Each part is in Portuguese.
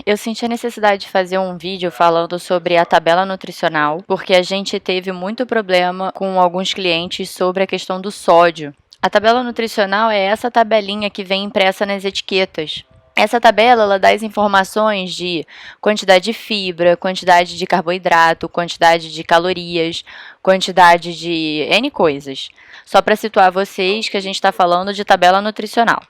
Eu senti a necessidade de fazer um vídeo falando sobre a tabela nutricional, porque a gente teve muito problema com alguns clientes sobre a questão do sódio. A tabela nutricional é essa tabelinha que vem impressa nas etiquetas. Essa tabela ela dá as informações de quantidade de fibra, quantidade de carboidrato, quantidade de calorias, quantidade de N coisas. Só para situar vocês que a gente está falando de tabela nutricional.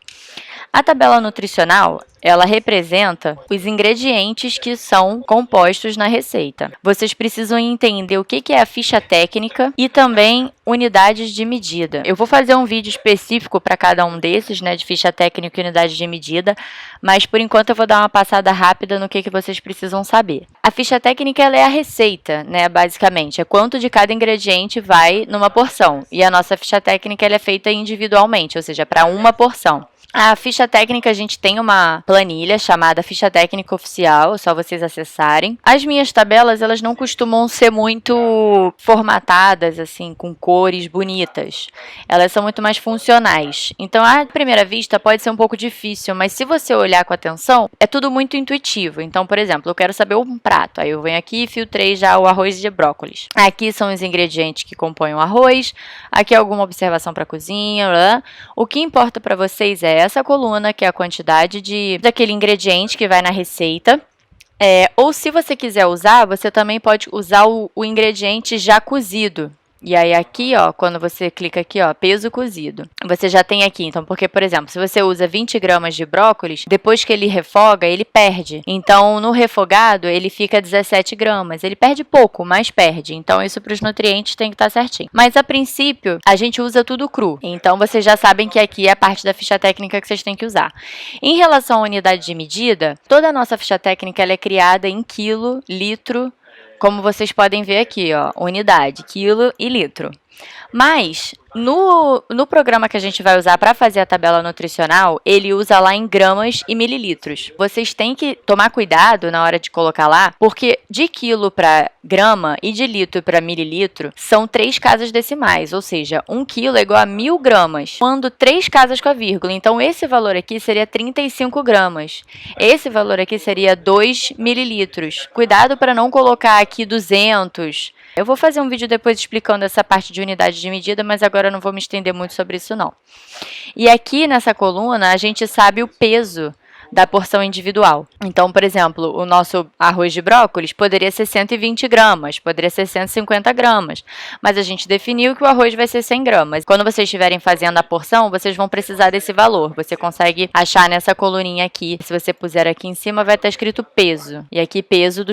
A tabela nutricional, ela representa os ingredientes que são compostos na receita. Vocês precisam entender o que é a ficha técnica e também unidades de medida. Eu vou fazer um vídeo específico para cada um desses, né, de ficha técnica e unidade de medida, mas por enquanto eu vou dar uma passada rápida no que vocês precisam saber. A ficha técnica ela é a receita, né, basicamente, é quanto de cada ingrediente vai numa porção. E a nossa ficha técnica ela é feita individualmente, ou seja, para uma porção. A ficha técnica, a gente tem uma planilha chamada Ficha Técnica Oficial, é só vocês acessarem. As minhas tabelas, elas não costumam ser muito formatadas, assim, com cores bonitas. Elas são muito mais funcionais. Então, à primeira vista, pode ser um pouco difícil, mas se você olhar com atenção, é tudo muito intuitivo. Então, por exemplo, eu quero saber um prato. Aí eu venho aqui e filtrei já o arroz de brócolis. Aqui são os ingredientes que compõem o arroz. Aqui alguma observação para a cozinha. Blá. O que importa para vocês é essa coluna, que é a quantidade daquele ingrediente que vai na receita. Ou se você quiser usar, você também pode usar o ingrediente já cozido. E aí aqui, ó, quando você clica aqui, ó, peso cozido, você já tem aqui. Então, porque, por exemplo, se você usa 20 gramas de brócolis, depois que ele refoga, ele perde. Então, no refogado, ele fica 17 gramas. Ele perde pouco, mas perde. Então, isso para os nutrientes tem que estar certinho. Mas, a princípio, a gente usa tudo cru. Então, vocês já sabem que aqui é a parte da ficha técnica que vocês têm que usar. Em relação à unidade de medida, toda a nossa ficha técnica ela é criada em quilo, litro, como vocês podem ver aqui, ó, unidade, quilo e litro. Mas, no programa que a gente vai usar para fazer a tabela nutricional, ele usa lá em gramas e mililitros. Vocês têm que tomar cuidado na hora de colocar lá, porque de quilo para grama e de litro para mililitro são 3 casas decimais, ou seja, 1 quilo é igual a 1000 gramas, quando 3 casas com a vírgula. Então, esse valor aqui seria 35 gramas. Esse valor aqui seria 2 mililitros. Cuidado para não colocar aqui 200. Eu vou fazer um vídeo depois explicando essa parte de unidade de medida, mas agora eu não vou me estender muito sobre isso, não. E aqui nessa coluna, a gente sabe o peso da porção individual. Então, por exemplo, o nosso arroz de brócolis poderia ser 120 gramas, poderia ser 150 gramas, mas a gente definiu que o arroz vai ser 100 gramas. Quando vocês estiverem fazendo a porção, vocês vão precisar desse valor. Você consegue achar nessa coluninha aqui. Se você puser aqui em cima, vai estar escrito peso. E aqui peso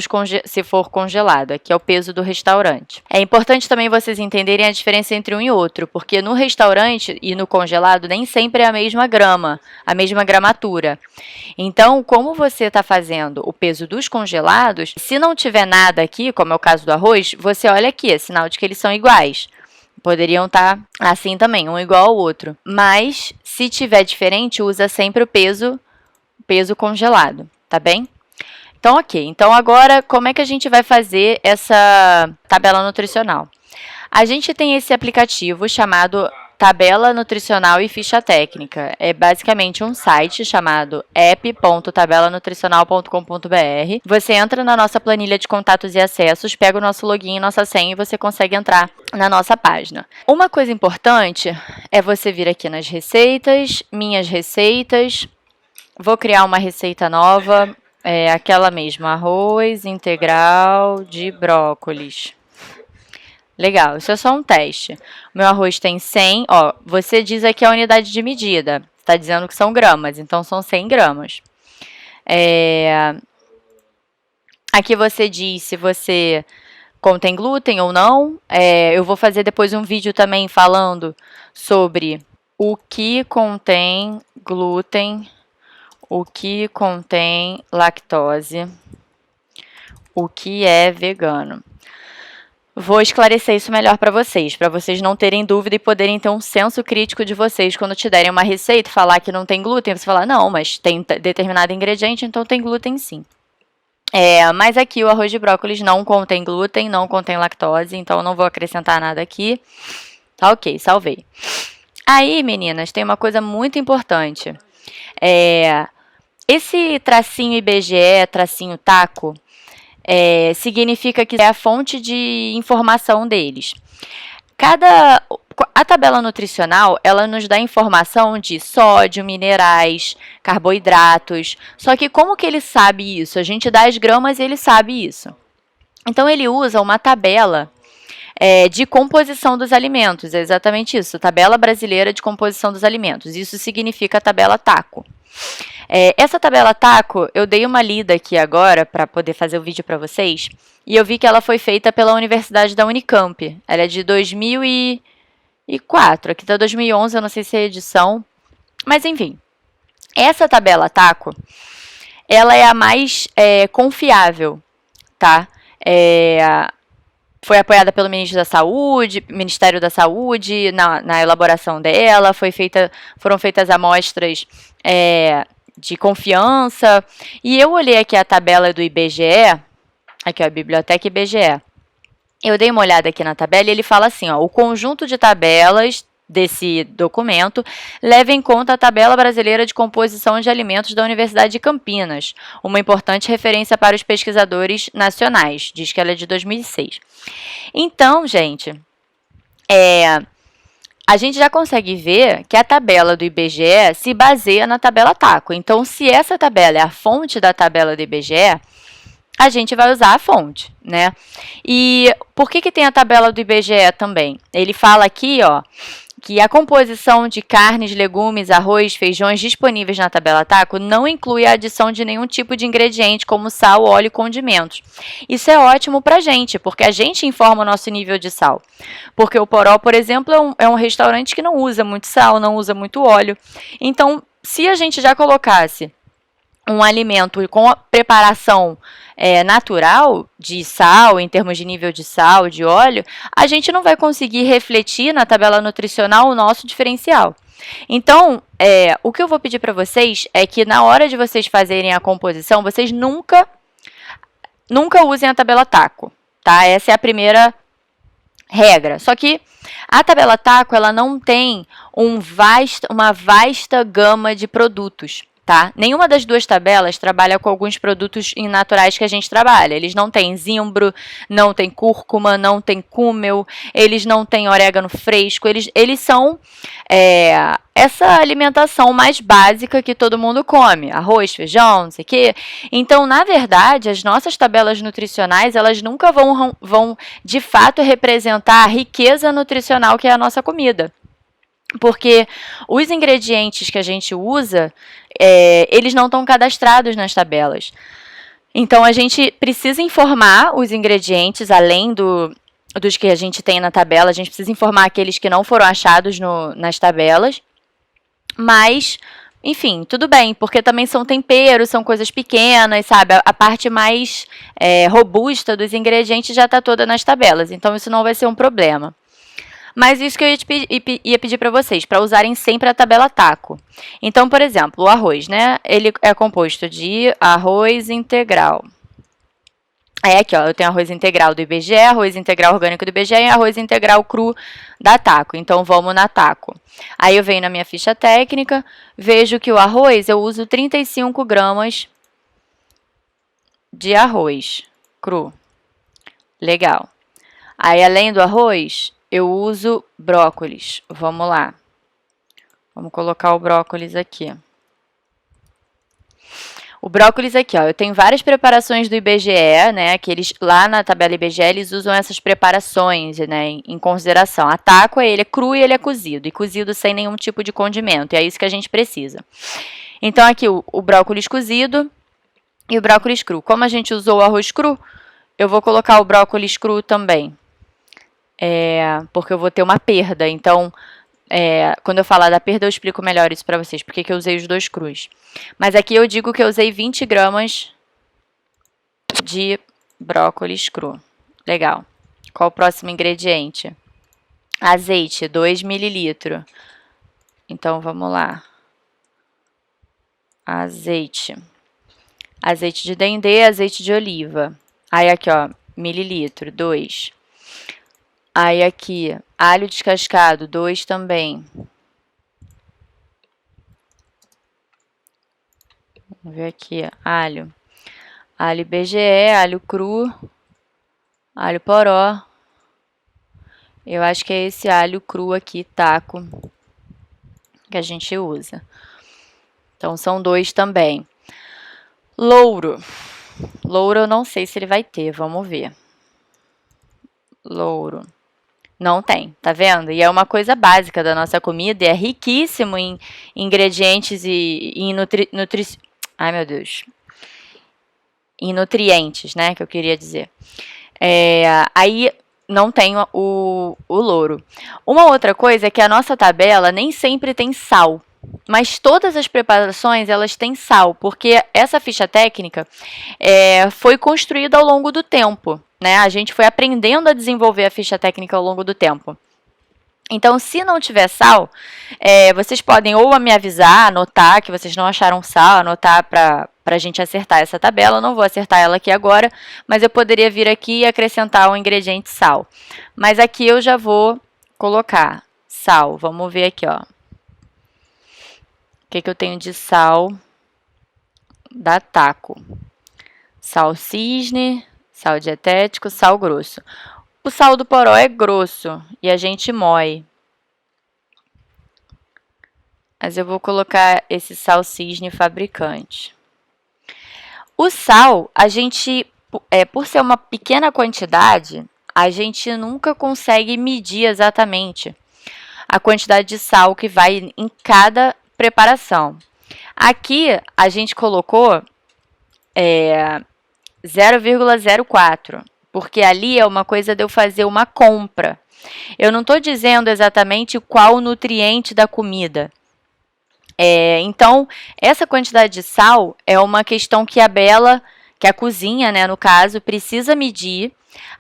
se for congelado. Aqui é o peso do restaurante. É importante também vocês entenderem a diferença entre um e outro, porque no restaurante e no congelado nem sempre é a mesma grama, a mesma gramatura. Então, como você está fazendo o peso dos congelados, se não tiver nada aqui, como é o caso do arroz, você olha aqui, é sinal de que eles são iguais. Poderiam estar assim também, um igual ao outro. Mas, se tiver diferente, usa sempre o peso congelado, tá bem? Então, ok. Então, agora, como é que a gente vai fazer essa tabela nutricional? A gente tem esse aplicativo chamado Tabela Nutricional e Ficha Técnica. É basicamente um site chamado app.tabelanutricional.com.br. Você entra na nossa planilha de contatos e acessos, pega o nosso login e nossa senha e você consegue entrar na nossa página. Uma coisa importante é você vir aqui nas receitas, minhas receitas. Vou criar uma receita nova, aquela mesma, arroz integral de brócolis. Legal, isso é só um teste. O meu arroz tem 100, ó, você diz aqui a unidade de medida. Está dizendo que são gramas, então são 100 gramas. Aqui você diz se você contém glúten ou não. Eu vou fazer depois um vídeo também falando sobre o que contém glúten, o que contém lactose, o que é vegano. Vou esclarecer isso melhor para vocês não terem dúvida e poderem ter um senso crítico de vocês quando te derem uma receita e falar que não tem glúten, você falar, não, mas tem determinado ingrediente, então tem glúten sim. Mas aqui o arroz de brócolis não contém glúten, não contém lactose, então eu não vou acrescentar nada aqui. Tá ok, salvei. Aí, meninas, tem uma coisa muito importante. Esse tracinho IBGE, tracinho taco, significa que é a fonte de informação deles. A tabela nutricional, ela nos dá informação de sódio, minerais, carboidratos. Só que como que ele sabe isso? A gente dá as gramas e ele sabe isso. Então, ele usa uma tabela de composição dos alimentos. É exatamente isso, Tabela Brasileira de Composição dos Alimentos. Isso significa a tabela TACO. Essa tabela TACO, eu dei uma lida aqui agora para poder fazer o vídeo para vocês, e eu vi que ela foi feita pela Universidade da Unicamp. Ela é de 2004, aqui está 2011, eu não sei se é edição, mas enfim. Essa tabela TACO, ela é a mais confiável, tá? Foi apoiada pelo Ministério da Saúde na elaboração dela, foram feitas amostras de confiança. E eu olhei aqui a tabela do IBGE, aqui ó, a Biblioteca IBGE. Eu dei uma olhada aqui na tabela e ele fala assim, ó, o conjunto de tabelas desse documento leva em conta a Tabela Brasileira de Composição de Alimentos da Universidade de Campinas, uma importante referência para os pesquisadores nacionais. Diz que ela é de 2006. Então, gente, a gente já consegue ver que a tabela do IBGE se baseia na tabela TACO. Então, se essa tabela é a fonte da tabela do IBGE, a gente vai usar a fonte, né? E por que tem a tabela do IBGE também? Ele fala aqui, ó, que a composição de carnes, legumes, arroz, feijões disponíveis na tabela TACO não inclui a adição de nenhum tipo de ingrediente, como sal, óleo e condimentos. Isso é ótimo pra gente, porque a gente informa o nosso nível de sal. Porque o Poró, por exemplo, é um restaurante que não usa muito sal, não usa muito óleo. Então, se a gente já colocasse um alimento com a preparação natural de sal, em termos de nível de sal, de óleo, a gente não vai conseguir refletir na tabela nutricional o nosso diferencial. Então, o que eu vou pedir para vocês é que na hora de vocês fazerem a composição, vocês nunca usem a tabela TACO, tá? Essa é a primeira regra. Só que a tabela TACO, ela não tem uma vasta gama de produtos. Tá? Nenhuma das duas tabelas trabalha com alguns produtos naturais que a gente trabalha. Eles não têm zimbro, não tem cúrcuma, não tem cúmel, eles não têm orégano fresco, eles são essa alimentação mais básica que todo mundo come, arroz, feijão, não sei o quê. Então, na verdade, as nossas tabelas nutricionais, elas nunca vão de fato representar a riqueza nutricional que é a nossa comida. Porque os ingredientes que a gente usa, eles não estão cadastrados nas tabelas. Então, a gente precisa informar os ingredientes, além dos que a gente tem na tabela, a gente precisa informar aqueles que não foram achados nas tabelas. Mas, enfim, tudo bem, porque também são temperos, são coisas pequenas, sabe? A parte mais robusta dos ingredientes já está toda nas tabelas, então isso não vai ser um problema. Mas isso que eu ia pedir para vocês, para usarem sempre a tabela TACO. Então, por exemplo, o arroz, né? Ele é composto de arroz integral. Aí aqui, ó, eu tenho arroz integral do IBGE, arroz integral orgânico do IBGE e arroz integral cru da TACO. Então, vamos na TACO. Aí eu venho na minha ficha técnica, vejo que o arroz, eu uso 35 gramas de arroz cru. Legal. Aí, além do arroz, eu uso brócolis. Vamos lá. Vamos colocar o brócolis aqui. O brócolis aqui, ó, eu tenho várias preparações do IBGE, né, que eles, lá na tabela IBGE, eles usam essas preparações, né, em consideração. A taco, ele é cru e ele é cozido, e cozido sem nenhum tipo de condimento, e é isso que a gente precisa. Então, aqui, o brócolis cozido e o brócolis cru. Como a gente usou o arroz cru, eu vou colocar o brócolis cru também. Porque eu vou ter uma perda, então, quando eu falar da perda, eu explico melhor isso para vocês, porque que eu usei os dois crus. Mas aqui eu digo que eu usei 20 gramas de brócolis cru. Legal. Qual o próximo ingrediente? Azeite, 2 mililitros. Então, vamos lá. Azeite. Azeite de dendê, azeite de oliva. Aí, aqui, ó, mililitro, 2. Aí, aqui, alho descascado, 2 também. Vamos ver aqui, alho. Alho IBGE, alho cru, alho poró. Eu acho que é esse alho cru aqui, taco, que a gente usa. Então, são 2 também. Louro. Louro eu não sei se ele vai ter, vamos ver. Louro. Não tem, tá vendo? E é uma coisa básica da nossa comida e é riquíssimo em ingredientes e em Ai, meu Deus. Em nutrientes, né, que eu queria dizer. Aí não tem o louro. Uma outra coisa é que a nossa tabela nem sempre tem sal. Mas todas as preparações, elas têm sal, porque essa ficha técnica foi construída ao longo do tempo, né? A gente foi aprendendo a desenvolver a ficha técnica ao longo do tempo. Então, se não tiver sal, vocês podem ou me avisar, anotar que vocês não acharam sal, anotar para a gente acertar essa tabela. Eu não vou acertar ela aqui agora, mas eu poderia vir aqui e acrescentar o ingrediente sal. Mas aqui eu já vou colocar sal. Vamos ver aqui, ó. O que eu tenho de sal da Taco? Sal cisne, sal dietético, sal grosso. O sal do poró é grosso e a gente moe. Mas eu vou colocar esse sal cisne fabricante. O sal, a gente, por ser uma pequena quantidade, a gente nunca consegue medir exatamente a quantidade de sal que vai em cada preparação. Aqui a gente colocou 0,04, porque ali é uma coisa de eu fazer uma compra. Eu não estou dizendo exatamente qual o nutriente da comida. Então, essa quantidade de sal é uma questão que a cozinha, né, no caso, precisa medir.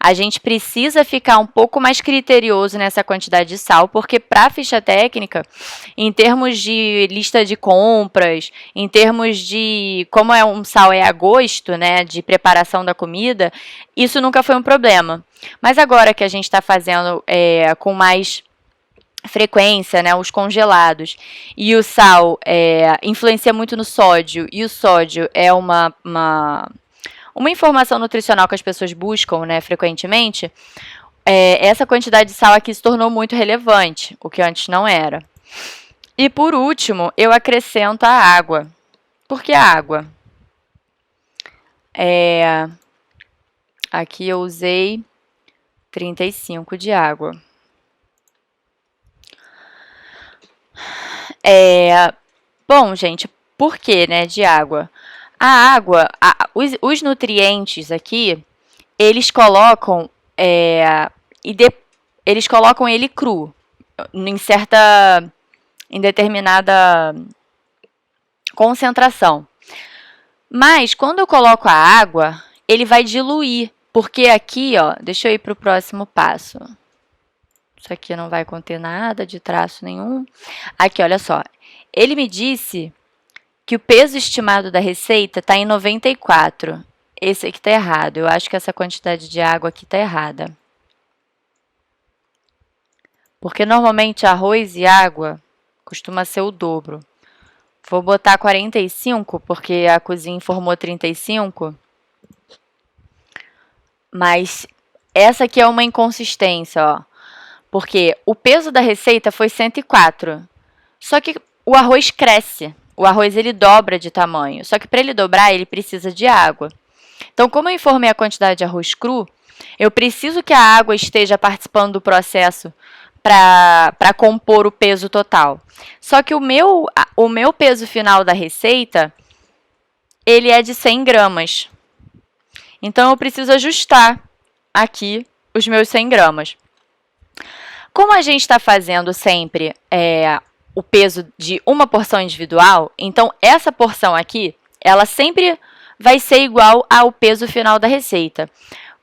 A gente precisa ficar um pouco mais criterioso nessa quantidade de sal, porque para a ficha técnica, em termos de lista de compras, em termos de como um sal a gosto, né, de preparação da comida, isso nunca foi um problema. Mas agora que a gente está fazendo com mais frequência, né, os congelados, e o sal influencia muito no sódio, e o sódio é uma informação nutricional que as pessoas buscam, né, frequentemente, essa quantidade de sal aqui se tornou muito relevante, o que antes não era. E por último, eu acrescento a água. Por que a água? Aqui eu usei 35 de água. Bom, gente, por que, né, de água? A água, os nutrientes aqui, eles colocam eles colocam ele cru em determinada concentração. Mas quando eu coloco a água, ele vai diluir, porque aqui, ó, deixa eu ir para o próximo passo. Isso aqui não vai conter nada de traço nenhum. Aqui, olha só. Ele me disse que o peso estimado da receita está em 94. Esse aqui está errado. Eu acho que essa quantidade de água aqui está errada. Porque normalmente arroz e água costuma ser o dobro. Vou botar 45, porque a cozinha informou 35. Mas essa aqui é uma inconsistência, ó. Porque o peso da receita foi 104. Só que o arroz cresce. O arroz ele dobra de tamanho. Só que para ele dobrar, ele precisa de água. Então, como eu informei a quantidade de arroz cru, eu preciso que a água esteja participando do processo para compor o peso total. Só que o meu peso final da receita, ele é de 100 gramas. Então, eu preciso ajustar aqui os meus 100 gramas. Como a gente está fazendo sempre o peso de uma porção individual, então essa porção aqui, ela sempre vai ser igual ao peso final da receita.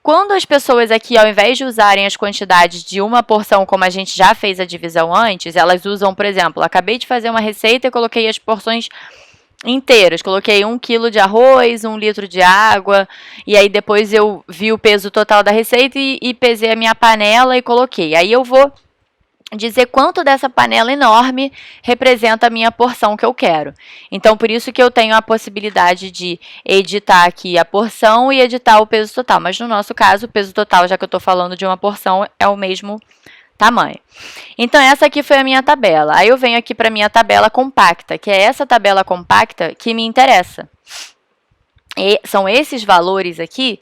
Quando as pessoas aqui, ao invés de usarem as quantidades de uma porção, como a gente já fez a divisão antes, elas usam, por exemplo, acabei de fazer uma receita e coloquei as porções inteiras. Coloquei 1 quilo de arroz, 1 litro de água, e aí depois eu vi o peso total da receita e pesei a minha panela e coloquei. Aí eu vou dizer quanto dessa panela enorme representa a minha porção que eu quero. Então, por isso que eu tenho a possibilidade de editar aqui a porção e editar o peso total. Mas no nosso caso, o peso total, já que eu estou falando de uma porção, é o mesmo tamanho. Então, essa aqui foi a minha tabela. Aí eu venho aqui para a minha tabela compacta, que é essa tabela compacta que me interessa. E são esses valores aqui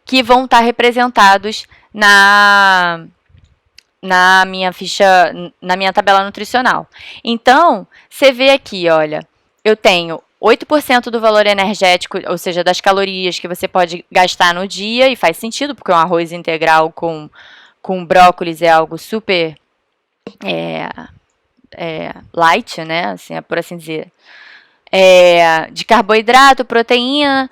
que vão estar representados na minha ficha, na minha tabela nutricional. Então, você vê aqui, olha, eu tenho 8% do valor energético, ou seja, das calorias que você pode gastar no dia, e faz sentido, porque um arroz integral com brócolis é algo super light, né? Assim, por assim dizer. De carboidrato, proteína,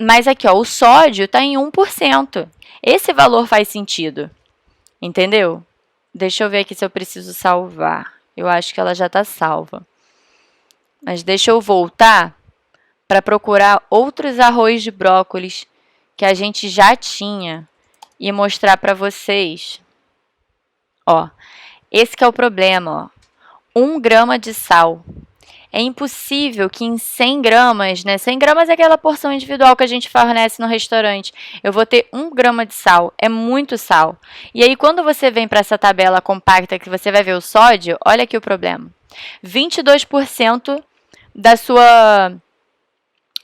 mas aqui, ó, o sódio está em 1%. Esse valor faz sentido, entendeu? Deixa eu ver aqui se eu preciso salvar. Eu acho que ela já está salva. Mas deixa eu voltar para procurar outros arroz de brócolis que a gente já tinha e mostrar para vocês. Ó, esse que é o problema, ó. 1 grama de sal. É impossível que em 100 gramas, né? 100 gramas é aquela porção individual que a gente fornece no restaurante. Eu vou ter 1 grama de sal. É muito sal. E aí, quando você vem para essa tabela compacta que você vai ver o sódio, olha aqui o problema. 22% da sua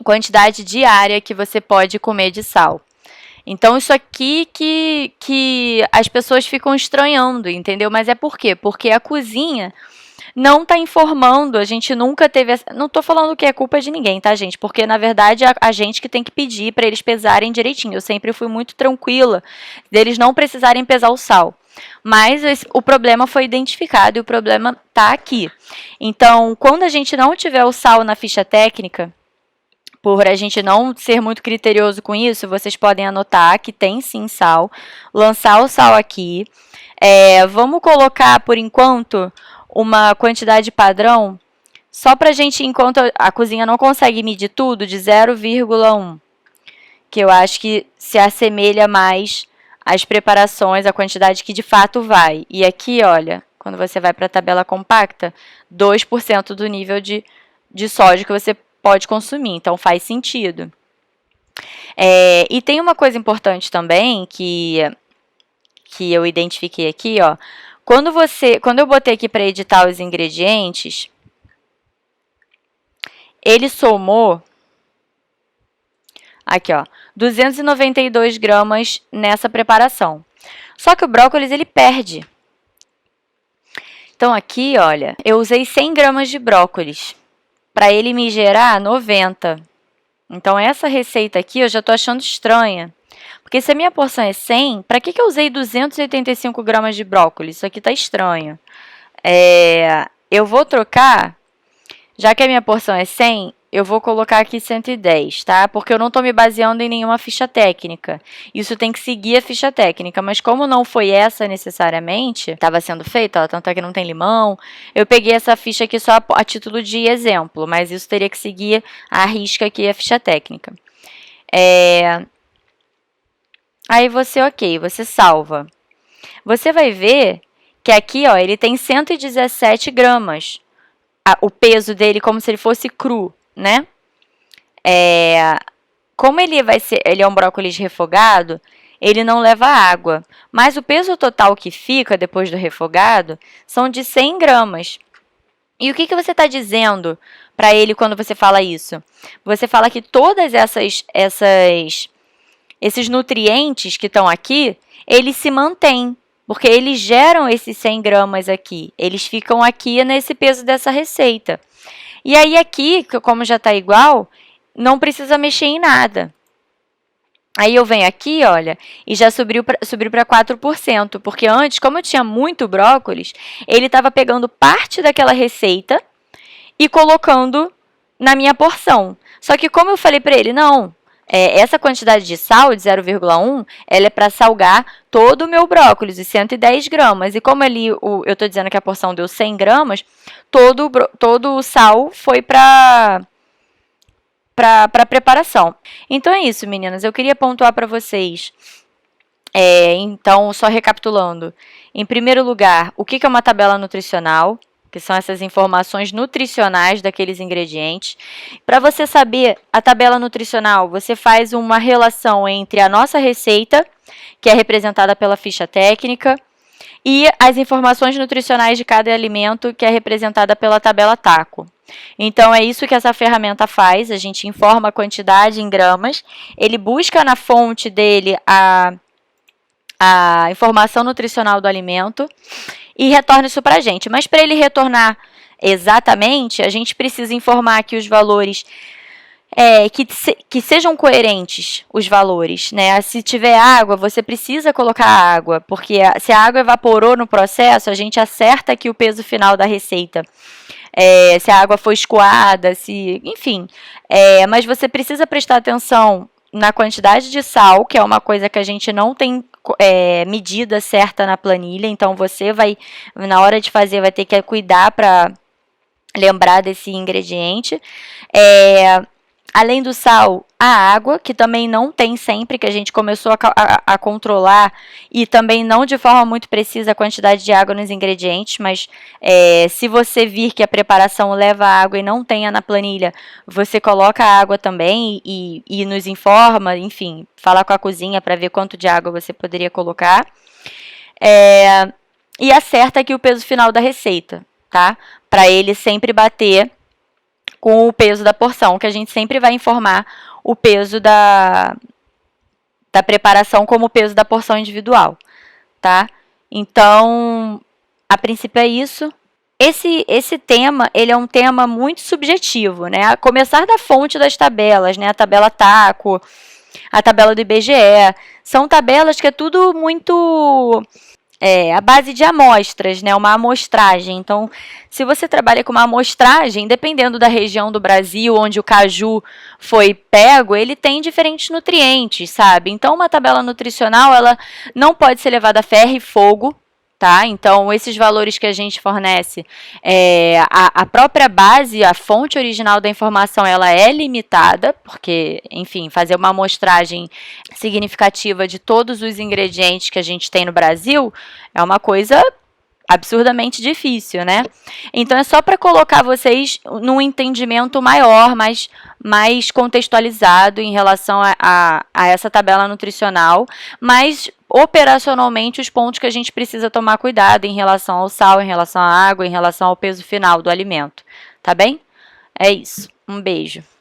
quantidade diária que você pode comer de sal. Então, isso aqui que as pessoas ficam estranhando, entendeu? Mas é por quê? Porque a cozinha não está informando, a gente nunca teve... Não estou falando que é culpa de ninguém, tá, gente? Porque, na verdade, a gente que tem que pedir para eles pesarem direitinho. Eu sempre fui muito tranquila deles não precisarem pesar o sal. Mas o problema foi identificado e o problema está aqui. Então, quando a gente não tiver o sal na ficha técnica, por a gente não ser muito criterioso com isso, vocês podem anotar que tem sim sal, lançar o sal aqui. Vamos colocar, por enquanto, uma quantidade padrão, só para a gente, enquanto a cozinha não consegue medir tudo, de 0,1, que eu acho que se assemelha mais às preparações, a quantidade que de fato vai. E aqui, olha, quando você vai para a tabela compacta, 2% do nível de sódio que você pode consumir, então faz sentido. E tem uma coisa importante também que eu identifiquei aqui, ó. Quando eu botei aqui para editar os ingredientes, ele somou, aqui ó, 292 gramas nessa preparação. Só que o brócolis ele perde. Então aqui, olha, eu usei 100 gramas de brócolis para ele me gerar 90. Então essa receita aqui eu já estou achando estranha. Porque se a minha porção é 100, para que eu usei 285 gramas de brócolis? Isso aqui está estranho. Eu vou trocar, já que a minha porção é 100, eu vou colocar aqui 110, tá? Porque eu não estou me baseando em nenhuma ficha técnica. Isso tem que seguir a ficha técnica, mas como não foi essa necessariamente, estava sendo feita, ó, tanto é que não tem limão, eu peguei essa ficha aqui só a título de exemplo, mas isso teria que seguir a risca aqui a ficha técnica. Aí você, você salva. Você vai ver que aqui, ó, ele tem 117 gramas. O peso dele como se ele fosse cru, né? Como ele é um brócolis refogado, ele não leva água. Mas o peso total que fica depois do refogado são de 100 gramas. E o que você está dizendo para ele quando você fala isso? Você fala que todas esses nutrientes que estão aqui, eles se mantêm, porque eles geram esses 100 gramas aqui. Eles ficam aqui nesse peso dessa receita. E aí aqui, como já está igual, não precisa mexer em nada. Aí eu venho aqui, olha, e já subiu para 4%, porque antes, como eu tinha muito brócolis, ele estava pegando parte daquela receita e colocando na minha porção. Só que como eu falei para ele, não, essa quantidade de sal, de 0,1, ela é para salgar todo o meu brócolis, de 110 gramas. E como ali eu estou dizendo que a porção deu 100 gramas, todo o sal foi para preparação. Então é isso, meninas. Eu queria pontuar para vocês Então, só recapitulando. Em primeiro lugar, o que é uma tabela nutricional? Que são essas informações nutricionais daqueles ingredientes. Para você saber a tabela nutricional, você faz uma relação entre a nossa receita, que é representada pela ficha técnica, e as informações nutricionais de cada alimento, que é representada pela tabela TACO. Então, é isso que essa ferramenta faz, a gente informa a quantidade em gramas, ele busca na fonte dele a informação nutricional do alimento e retorna isso para a gente. Mas para ele retornar exatamente, a gente precisa informar que os valores que sejam coerentes os valores, né? Se tiver água, você precisa colocar água, porque se a água evaporou no processo, a gente acerta aqui o peso final da receita. Se a água foi escoada, enfim. Mas você precisa prestar atenção na quantidade de sal, que é uma coisa que a gente não tem medida certa na planilha, então você vai, na hora de fazer, vai ter que cuidar para lembrar desse ingrediente. Além do sal, a água, que também não tem sempre, que a gente começou a controlar, e também não de forma muito precisa a quantidade de água nos ingredientes, mas se você vir que a preparação leva água e não tenha na planilha, você coloca a água também e nos informa, enfim, fala com a cozinha para ver quanto de água você poderia colocar. E acerta aqui o peso final da receita, tá? Para ele sempre bater com o peso da porção, que a gente sempre vai informar o peso da preparação como o peso da porção individual, tá? Então, a princípio é isso. Esse tema, ele é um tema muito subjetivo, né? A começar da fonte das tabelas, né? A tabela TACO, a tabela do IBGE, são tabelas que é tudo muito a base de amostras, né? Uma amostragem. Então, se você trabalha com uma amostragem, dependendo da região do Brasil onde o caju foi pego, ele tem diferentes nutrientes, sabe? Então, uma tabela nutricional, ela não pode ser levada a ferro e fogo, tá? Então, esses valores que a gente fornece, a própria base, a fonte original da informação, ela é limitada, porque, enfim, fazer uma amostragem significativa de todos os ingredientes que a gente tem no Brasil é uma coisa absurdamente difícil, né? Então, é só para colocar vocês num entendimento maior, mais contextualizado em relação a essa tabela nutricional, mas operacionalmente os pontos que a gente precisa tomar cuidado em relação ao sal, em relação à água, em relação ao peso final do alimento, tá bem? É isso. Um beijo.